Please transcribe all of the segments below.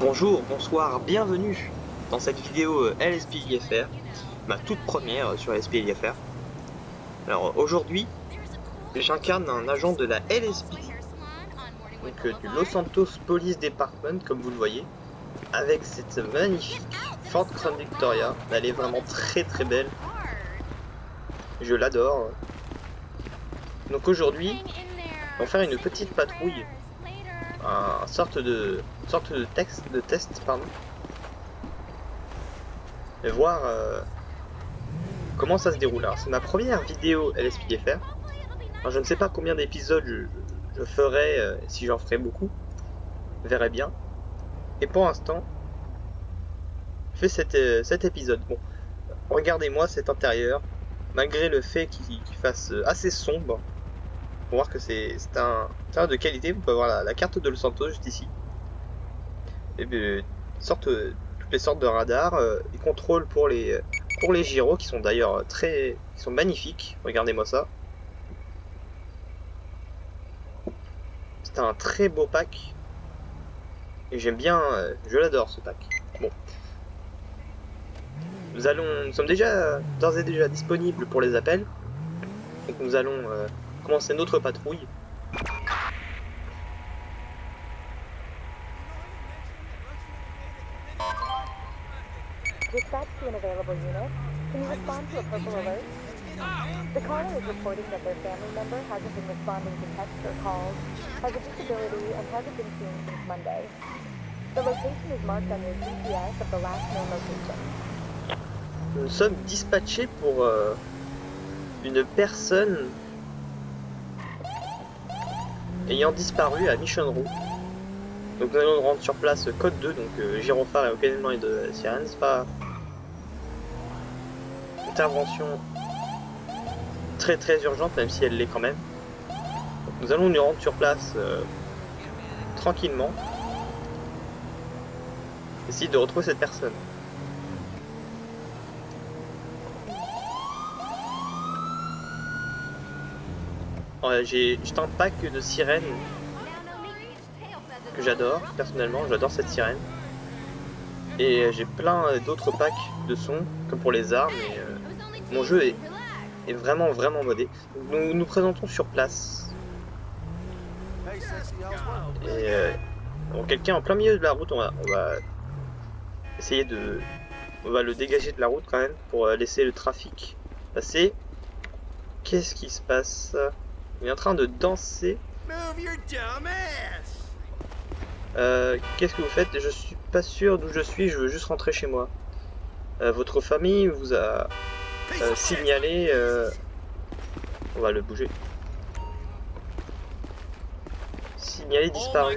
Bonjour, bonsoir, bienvenue dans cette vidéo LSPDFR, ma toute première sur LSPDFR. Alors aujourd'hui, j'incarne un agent de la LSPD, donc du Los Santos Police Department, comme vous le voyez, avec cette magnifique Ford Crown Victoria. Elle est vraiment très très belle, je l'adore. Donc aujourd'hui, on va faire une petite patrouille, une sorte de test, pardon, et voir comment ça se déroule. Alors c'est ma première vidéo LSPDFR. Alors, je ne sais pas combien d'épisodes je ferai, si j'en ferai beaucoup, on verrait bien. Et pour l'instant, je fais cet épisode. Bon, regardez-moi cet intérieur, malgré le fait qu'il fasse assez sombre, pour voir que c'est un intérieur de qualité. Vous pouvez voir la carte de Los Santos juste ici. Et bien, toutes les sortes de radars, et contrôles pour les gyros qui sont d'ailleurs qui sont magnifiques. Regardez-moi ça. C'est un très beau pack. Et j'aime bien, je l'adore ce pack. Bon. Nous sommes d'ores et déjà disponibles pour les appels. Donc nous allons commencer notre patrouille. Dispatch to an available unit. Can you respond to a purple alert? The caller is reporting that their family member hasn't been responding to texts or calls, has a disability, and hasn't been seen since Monday. The location is marked on your GPS of the last known location. Nous sommes dispatchés pour une personne ayant disparu à Mission Row. Donc nous allons nous rendre sur place, code 2, donc gyrophare et occasionnellement et de sirène. C'est pas intervention très très urgente, même si elle l'est quand même. Donc nous allons nous rendre sur place tranquillement. Essayer de retrouver cette personne. J'ai un pack de sirènes que j'adore, personnellement, j'adore cette sirène. Et j'ai plein d'autres packs de sons, comme pour les armes, et mon jeu est vraiment modé. Nous nous présentons sur place. Et bon, quelqu'un en plein milieu de la route, on va essayer de... On va le dégager de la route quand même, pour laisser le trafic passer. Qu'est-ce qui se passe? Il est en train de danser. Qu'est-ce que vous faites? Je suis pas sûr d'où je suis, je veux juste rentrer chez moi. Votre famille vous a signalé... On va le bouger. Signalé disparu.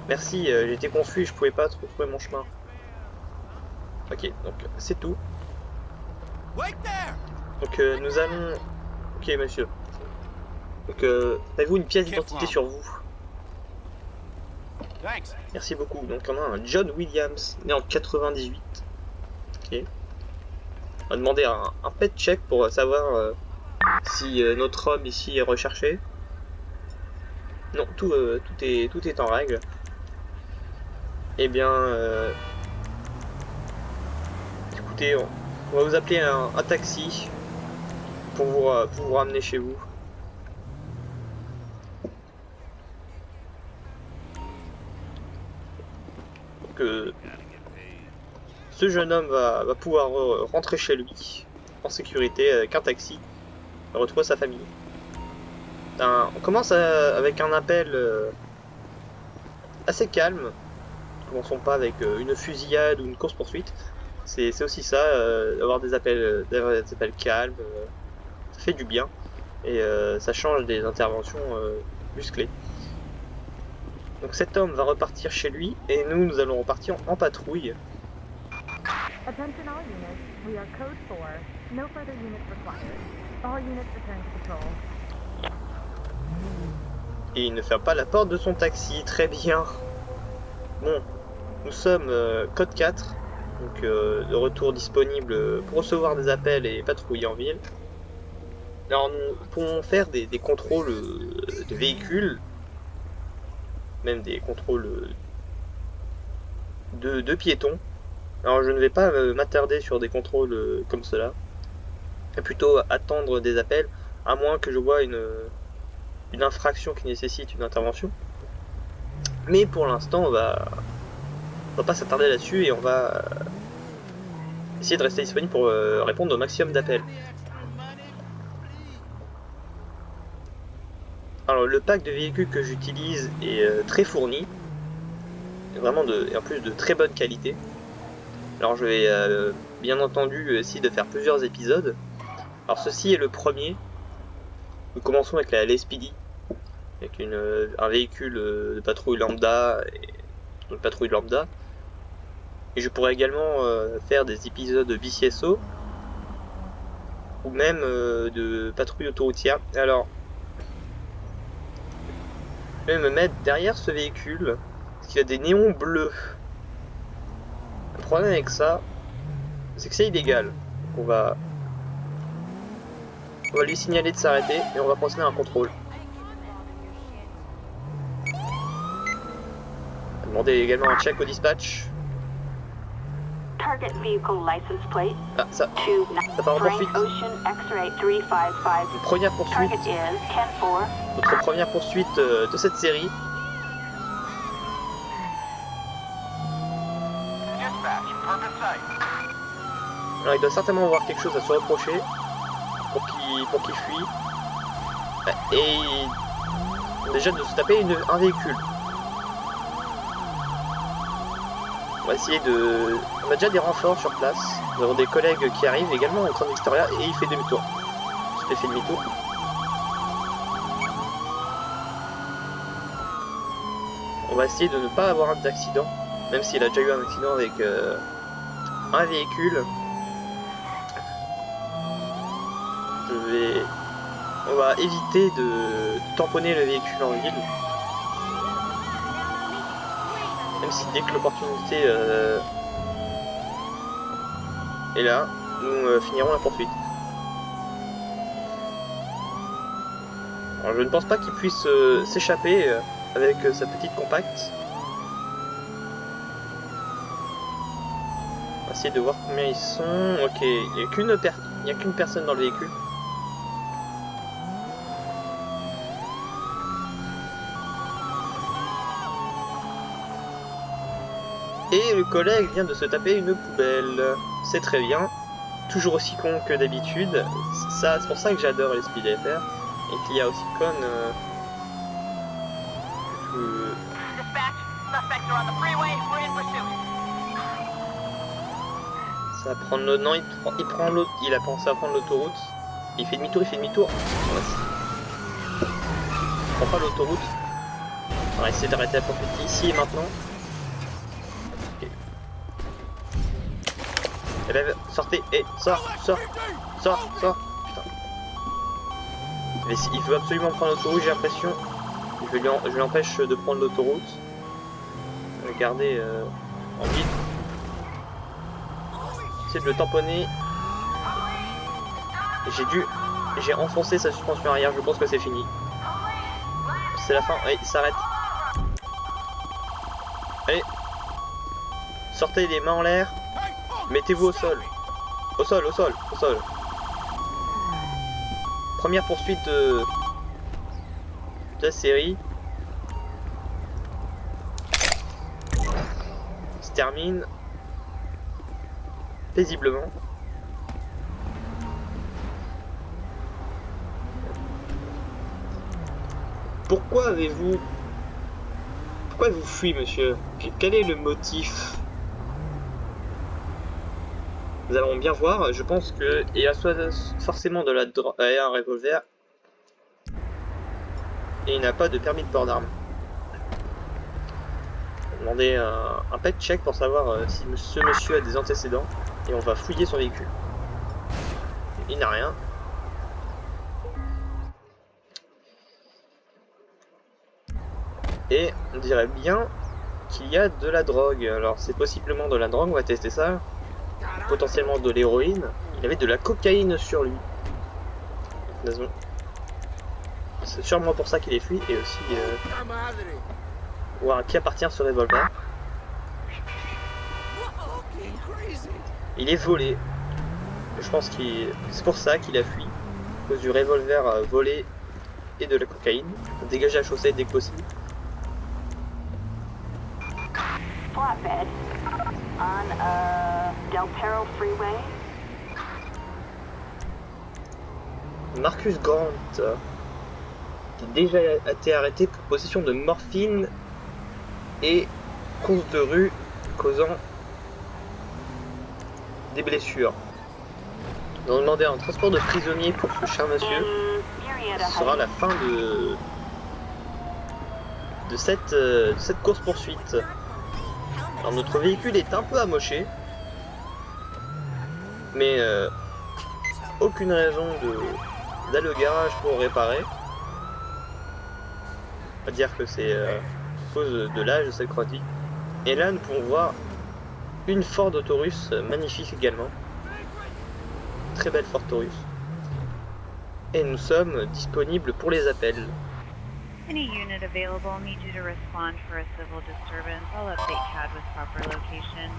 Merci, j'étais confus, je pouvais pas trouver mon chemin. Ok, donc c'est tout. Donc nous allons... Ok monsieur. Donc avez-vous une pièce d'identité sur vous? Merci beaucoup. Donc on a un John Williams, né en 98. Ok. On va demander un pet check pour savoir si notre homme ici est recherché. Non, tout est en règle. Eh bien, écoutez, on va vous appeler un taxi pour vous ramener chez vous. Donc, ce jeune homme va pouvoir rentrer chez lui en sécurité avec un taxi et retrouver sa famille. On commence avec un appel assez calme. Commençons pas avec une fusillade ou une course-poursuite. C'est aussi ça, d'avoir des appels calmes, ça fait du bien. Et ça change des interventions musclées. Donc cet homme va repartir chez lui et nous allons repartir en patrouille. Attention all units. We are code 4. No further units required. All units return to patrol. Et il ne ferme pas la porte de son taxi, très bien. Bon, nous sommes code 4, donc de retour disponible pour recevoir des appels et patrouiller en ville. Alors nous pouvons faire des contrôles de véhicules, même des contrôles de piétons. Alors je ne vais pas m'attarder sur des contrôles comme cela, mais plutôt attendre des appels, à moins que je vois une infraction qui nécessite une intervention. Mais pour l'instant, on va pas s'attarder là-dessus et on va essayer de rester disponible pour répondre au maximum d'appels. Alors le pack de véhicules que j'utilise est très fourni, vraiment et en plus de très bonne qualité. Alors je vais bien entendu essayer de faire plusieurs épisodes. Alors ceci est le premier. Nous commençons avec la LSPD, avec un véhicule de patrouille lambda et je pourrais également faire des épisodes de BCSO ou même de patrouille autoroutière. Alors je vais me mettre derrière ce véhicule parce qu'il y a des néons bleus. Le problème avec ça, c'est que c'est illégal. Donc on va lui signaler de s'arrêter et on va procéder à un contrôle. On va demander également un check au dispatch. Ah, ça part en poursuite. Une première poursuite. Notre première poursuite de cette série. Alors il doit certainement avoir quelque chose à se reprocher pour qu'il fuit. Et déjà de se taper un véhicule. On va essayer de... On a déjà des renforts sur place. Nous avons des collègues qui arrivent également en train d'extérieur et il fait demi-tour. Il fait demi-tour. On va essayer de ne pas avoir d'accident, même s'il a déjà eu un accident avec un véhicule. On va éviter de tamponner le véhicule en ville. Même si dès que l'opportunité est là, nous finirons la poursuite. Alors je ne pense pas qu'il puisse s'échapper avec sa petite compacte. On va essayer de voir combien ils sont. Ok, il n'y a qu'une personne dans le véhicule. Et le collègue vient de se taper une poubelle. C'est très bien. Toujours aussi con que d'habitude. C'est pour ça que j'adore les SPDFR. Et qu'il y a aussi con ça va prendre l'autre. Non, il prend l'autre. Il a pensé à prendre l'autoroute. Il fait demi-tour, Il prend pas l'autoroute. On va essayer d'arrêter la poursuite ici et maintenant. Élève, sortez, sors. Putain. Mais il veut absolument prendre l'autoroute, j'ai l'impression. Je l'empêche de prendre l'autoroute. Regardez en vide. J'essaie de le tamponner. J'ai enfoncé sa suspension arrière, je pense que c'est fini. C'est la fin, allez, il s'arrête. Allez. Sortez les mains en l'air. Mettez-vous au sol. Au sol. Première poursuite de la série. Se termine paisiblement. Pourquoi avez-vous fui, monsieur? Quel est le motif? Nous allons bien voir, je pense que il y a forcément de la drogue et un revolver. Et il n'a pas de permis de port d'armes. On va demander un pet check pour savoir si ce monsieur a des antécédents. Et on va fouiller son véhicule. Il n'a rien. Et on dirait bien qu'il y a de la drogue. Alors c'est possiblement de la drogue, on va tester ça. Potentiellement de l'héroïne. Il avait de la cocaïne sur lui. C'est sûrement pour ça qu'il est fui et aussi ou à qui appartient ce revolver. Il est volé. Je pense que c'est pour ça qu'il a fui. À cause du revolver volé et de la cocaïne. Dégager la chaussette dès que possible. Flatbed on Del Perro Freeway. Marcus Grant, qui a déjà été arrêté pour possession de morphine et course de rue causant des blessures. Nous avons demandé un transport de prisonniers pour ce cher monsieur. Ce sera la fin de cette course-poursuite. Alors notre véhicule est un peu amoché, mais aucune raison d'aller au garage pour réparer. On va dire que c'est à cause de l'âge de cette croix-vie. Et là nous pouvons voir une Ford Taurus magnifique également. Très belle Ford Taurus. Et nous sommes disponibles pour les appels. Any unit available, need you to respond for a civil disturbance. I'll update CAD with proper location.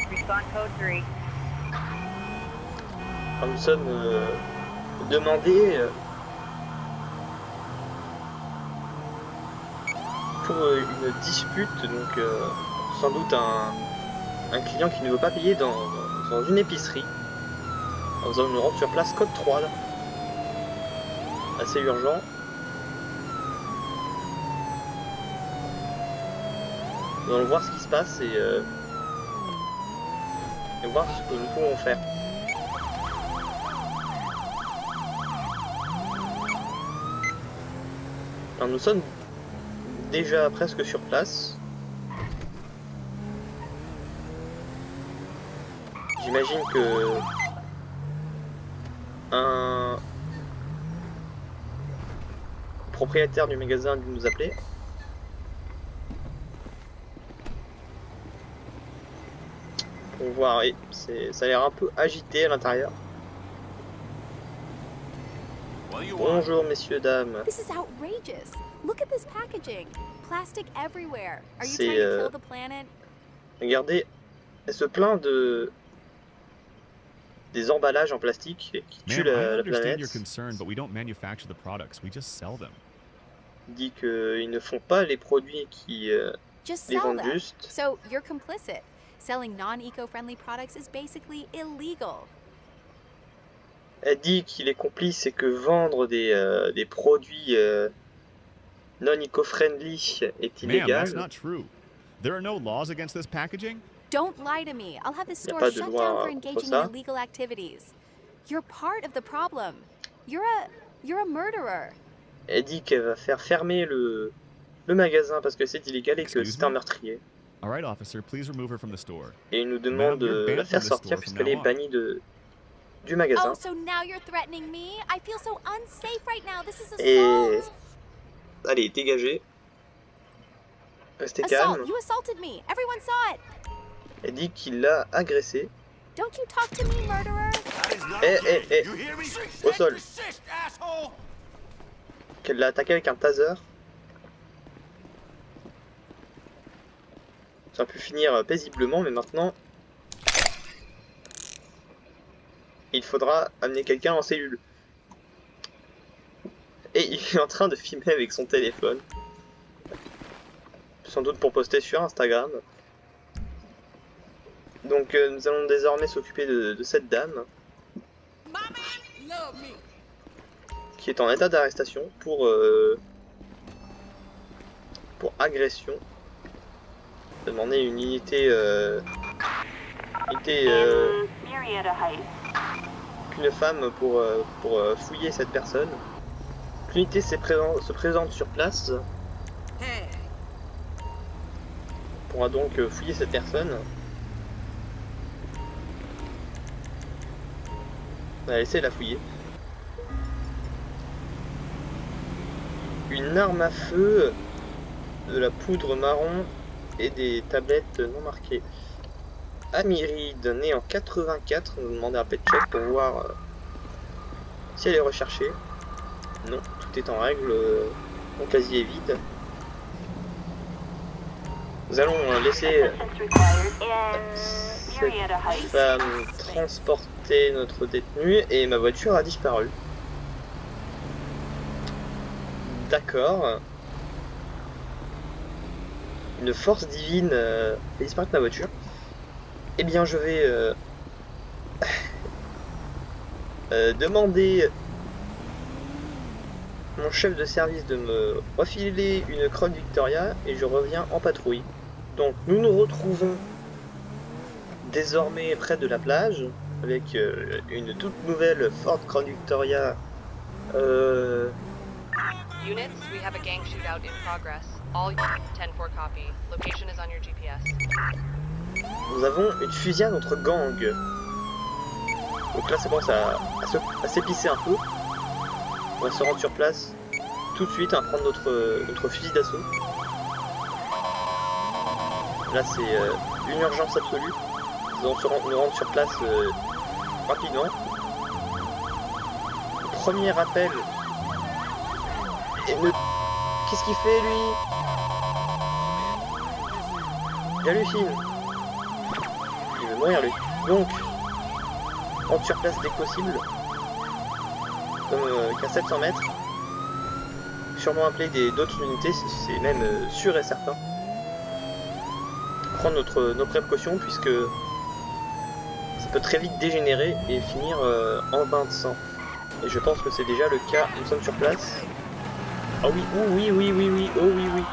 Respond code 3. Alors, nous sommes demandés pour une dispute, donc sans doute un client qui ne veut pas payer dans une épicerie. Alors, nous allons nous rendre sur place, code 3 là. Assez urgent. Nous allons voir ce qui se passe et voir ce que nous pouvons faire. Alors nous sommes déjà presque sur place. J'imagine que un propriétaire du magasin a dû nous appeler. Pour voir, oui, ça a l'air un peu agité à l'intérieur. Bonjour messieurs, dames. This is outrageous. Look at this packaging. Plastic everywhere. Are you C'est, trying to kill the planet? Regardez, elle se plaint des emballages en plastique qui tuent la planète. Il dit qu'ils ne font pas les produits qui Just les sell vendent them. juste. So you're complicit. Selling non-eco-friendly products is basically illegal. Elle dit qu'il est complice et que vendre des produits non eco-friendly est illégal. That's not true. There are no laws against this packaging. Don't lie to me. I'll have the store pas de shut loi down for contre engaging ça. in illegal activities. You're part of the problem. You're a murderer. Elle dit qu'elle va faire fermer le magasin parce que c'est illégal et que Excuse c'est un me? meurtrier. All right, officer, please remove her from the store. Et il nous demande you're de banned la faire from the sortir store puisqu'elle est from now bannie du magasin. Oh, so now you're threatening me? I feel so unsafe right now. This is Et assault. allez, dégagez. Restez Assault. calme. You assaulted me. Everyone saw it. Elle dit qu'il l'a agressé. Don't you talk to me, murderer. Au sol. Qu'elle l'a attaqué avec un taser. Ça a pu finir paisiblement, mais maintenant il faudra amener quelqu'un en cellule. Et il est en train de filmer avec son téléphone. Sans doute pour poster sur Instagram. Donc nous allons désormais s'occuper de cette dame. Qui est en état d'arrestation pour agression. Demander une unité Marietta Heights. qu'une femme pour fouiller cette personne. L'unité se présente sur place. Pourra donc fouiller cette personne. On va laisser la fouiller. Une arme à feu, de la poudre marron et des tablettes non marquées. Amiride, née en 84, on va demander un pet check pour voir si elle est recherchée. Non, tout est en règle, mon casier est vide. Nous allons laisser Assistance required in cette Murrieta Heights. femme transporter notre détenu et ma voiture a disparu. D'accord. Une force divine fait disparaître ma voiture. Eh bien, je vais demander mon chef de service de me refiler une Crown Victoria et je reviens en patrouille. Donc, nous nous retrouvons désormais près de la plage avec une toute nouvelle Ford Crown Victoria. Units, we have a gang shootout in progress. All 10-4 copy. Location is on your GPS. Nous avons une fusillade entre gangs. Donc là, ça commence à s'épicer un peu. On va se rendre sur place tout de suite, hein, prendre notre fusil d'assaut. Là, c'est une urgence absolue. Nous allons nous rendre sur place rapidement. Premier appel. Et qu'est-ce qu'il fait, lui? J'hallucine. Il veut mourir, lui. Donc, rentre sur place dès que possible. Comme qu'à 700 mètres. Sûrement appeler d'autres unités, c'est même sûr et certain. Prendre nos précautions puisque ça peut très vite dégénérer et finir en bain de sang. Et je pense que c'est déjà le cas. Nous sommes sur place. Ah oui, oh oui, oui, oui, oui, oh oui, oui.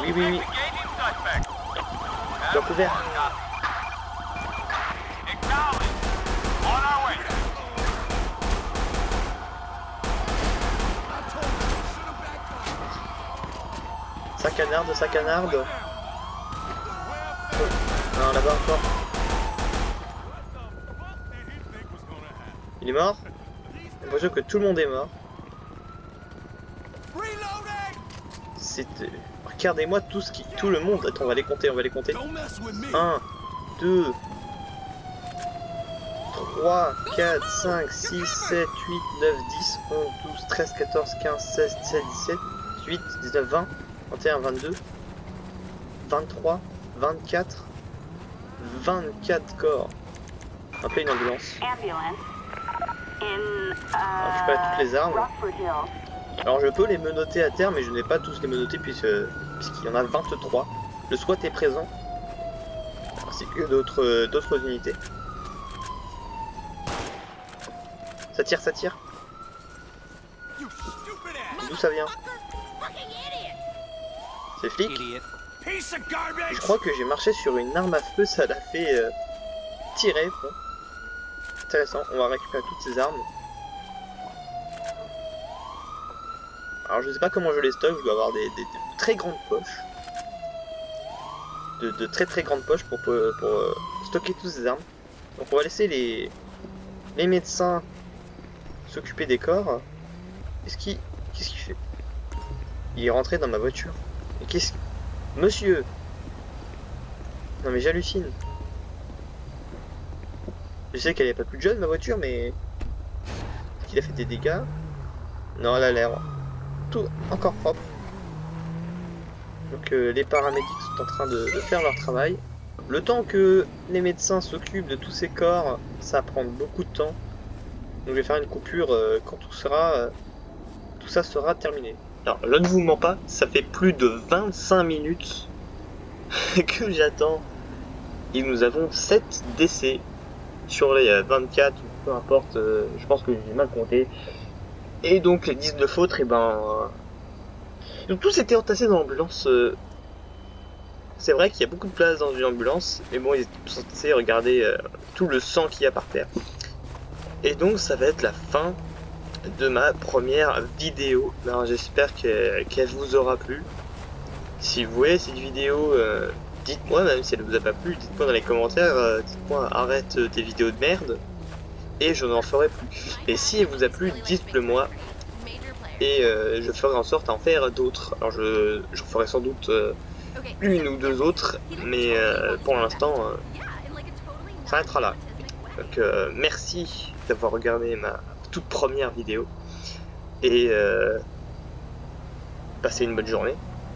Oui, oui, oui. Bien couvert. Ça canarde, ça canarde. Oh. Non, là-bas encore. Il est mort? J'ai l'impression que tout le monde est mort. Regardez-moi tout le monde. Attends, on va les compter, 1, 2, 3, 4, 5, 6, 7, 8, 9, 10, 11, 12, 13, 14, 15, 16, 17, 18, 18, 19, 20, 21, 22, 23, 24, 24 corps. Appelez une ambulance. Alors, je récupère toutes les armes. Alors je peux les menotter à terre, mais je ne vais pas tous les menotter puisqu'il y en a 23. Le SWAT est présent, ainsi que d'autres unités. Ça tire, ça tire. D'où ça vient? C'est flic. Je crois que j'ai marché sur une arme à feu, ça l'a fait tirer. Bon. Intéressant, on va récupérer toutes ces armes. Alors je sais pas comment je les stocke, je dois avoir des très grandes poches. De très grandes poches pour stocker toutes ces armes. Donc on va laisser les médecins s'occuper des corps. Qu'est-ce qu'il fait? Il est rentré dans ma voiture. Et qu'est-ce... Monsieur! Non mais j'hallucine. Je sais qu'elle n'est pas plus jeune ma voiture, mais... Est-ce qu'il a fait des dégâts? Non, elle a l'air... tout encore propre. Donc les paramédics sont en train de faire leur travail. Le temps que les médecins s'occupent de tous ces corps, ça va prendre beaucoup de temps. Donc je vais faire une coupure quand tout ça sera terminé. Alors je ne vous mens pas, ça fait plus de 25 minutes que j'attends. Et nous avons 7 décès sur les 24, peu importe, je pense que j'ai mal compté. Et donc les 19 autres, et donc tous étaient entassés dans l'ambulance. C'est vrai qu'il y a beaucoup de place dans une ambulance, mais bon, ils étaient censés regarder tout le sang qu'il y a par terre. Et donc ça va être la fin de ma première vidéo. Alors j'espère qu'elle vous aura plu. Si vous voyez cette vidéo, dites-moi, même si elle ne vous a pas plu, dites-moi dans les commentaires, dites-moi arrête tes vidéos de merde. Et je n'en ferai plus. Et si elle vous a plu, dites-le moi. Et je ferai en sorte d'en faire d'autres. Alors je ferai sans doute une ou deux autres, mais pour l'instant, ça arrêtera là. Donc merci d'avoir regardé ma toute première vidéo. Et passez une bonne journée.